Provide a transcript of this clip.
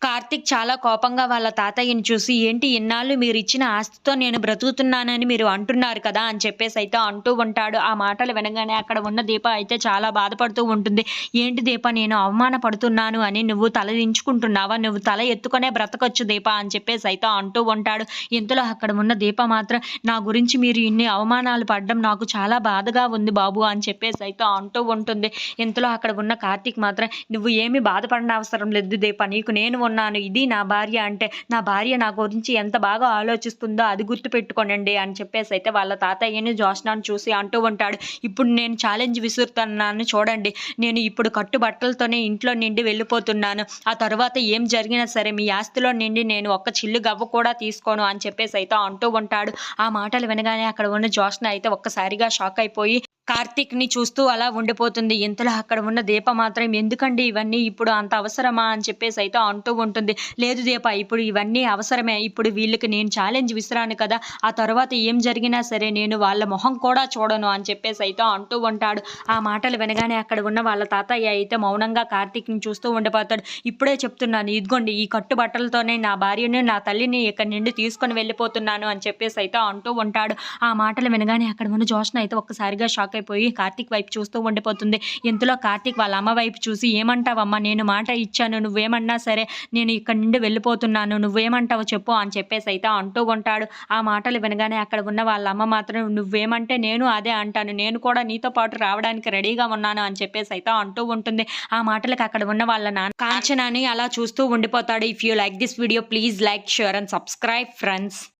కార్తీక్ చాలా కోపంగా వాళ్ళ తాతయ్యని చూసి, "ఏంటి ఇన్నాళ్ళు మీరిచ్చిన ఆస్తితో నేను బ్రతుకుతున్నానని మీరు అంటున్నారు కదా!" అని చెప్పేసైతే అంటూ ఉంటాడు. ఆ మాటలు వినగానే అక్కడ ఉన్న దీప అయితే చాలా బాధపడుతూ ఉంటుంది. "ఏంటి దీప నేను అవమానపడుతున్నాను అని నువ్వు తల దించుకుంటున్నావా? నువ్వు తల ఎత్తుకొనే బ్రతకొచ్చు దీప" అని చెప్పేసైతే అంటూ ఉంటాడు. ఇంతలో అక్కడ ఉన్న దీప మాత్రం, "నా గురించి మీరు ఇన్ని అవమానాలు పడడం నాకు చాలా బాధగా ఉంది బాబు" అని చెప్పేసైతే అంటూ ఉంటుంది. ఇంతలో అక్కడ ఉన్న కార్తీక్ మాత్రం, "నువ్వు ఏమి బాధపడనవసరం లేదు దీప. నీకు నేను ఉన్నాను. ఇది నా భార్య అంటే, నా భార్య నా గురించి ఎంత బాగా ఆలోచిస్తుందో అది గుర్తుపెట్టుకోనండి" అని చెప్పేసైతే వాళ్ళ తాతయ్యని, జ్యోత్స్నని చూసి అంటూ ఉంటాడు. "ఇప్పుడు నేను ఛాలెంజ్ విసురుతున్నాను చూడండి. నేను ఇప్పుడు కట్టు బట్టలతోనే ఇంట్లో నుండి వెళ్ళిపోతున్నాను. ఆ తరువాత ఏం జరిగినా సరే మీ ఆస్తిలో నుండి నేను ఒక్క చిల్లు గవ్వ కూడా తీసుకోను" అని చెప్పేసైతే అంటూ ఉంటాడు. ఆ మాటలు వినగానే అక్కడ ఉన్న జ్యోత్స్న అయితే ఒక్కసారిగా షాక్ అయిపోయి కార్తీక్‌ని చూస్తూ అలా ఉండిపోతుంది. ఇంతలో అక్కడ ఉన్న దీప మాత్రం, "ఎందుకండి ఇవన్నీ ఇప్పుడు అంత అవసరమా?" అని చెప్పేసైతే అంటూ ఉంటుంది. "లేదు దీప ఇప్పుడు ఇవన్నీ అవసరమే. ఇప్పుడు వీళ్ళకి నేను ఛాలెంజ్ విసిరాను కదా! ఆ తరువాత ఏం జరిగినా సరే నేను వాళ్ళ మొహం కూడా చూడను" అని చెప్పేసైతే అంటూ ఉంటాడు. ఆ మాటలు వినగానే అక్కడ ఉన్న వాళ్ళ తాతయ్య అయితే మౌనంగా కార్తీక్‌ని చూస్తూ ఉండిపోతాడు. "ఇప్పుడే చెప్తున్నాను. ఇదిగోండి ఈ కట్టు బట్టలతోనే నా భార్యని, నా తల్లిని ఇక్కడి నుండి తీసుకొని వెళ్ళిపోతున్నాను" అని చెప్పేసైతే అంటూ ఉంటాడు. ఆ మాటలు వినగానే అక్కడ ఉన్న జ్యోత్స్న అయితే ఒక్కసారిగా షాక్ అయిపోయి కార్తీక్ వైపు చూస్తూ ఉండిపోతుంది. ఇంతలో కార్తీక్ వాళ్ళ అమ్మ వైపు చూసి, "ఏమంటావమ్మా? నేను మాట ఇచ్చాను. నువ్వేమన్నా సరే నేను ఇక్కడి నుండి వెళ్ళిపోతున్నాను. నువ్వేమంటావో చెప్పు" అని చెప్పేసైతే అంటూ ఉంటాడు. ఆ మాటలు వినగానే అక్కడ ఉన్న వాళ్ళ అమ్మ మాత్రం, "నువ్వేమంటే నేను అదే అంటాను. నేను కూడా నీతో పాటు రావడానికి రెడీగా ఉన్నాను" అని చెప్పేసైతే అంటూ ఉంటుంది. ఆ మాటలకి అక్కడ ఉన్న వాళ్ళ నాన్న కాంచనాని అలా చూస్తూ ఉండిపోతాడు. If you like this video please like, share and subscribe friends.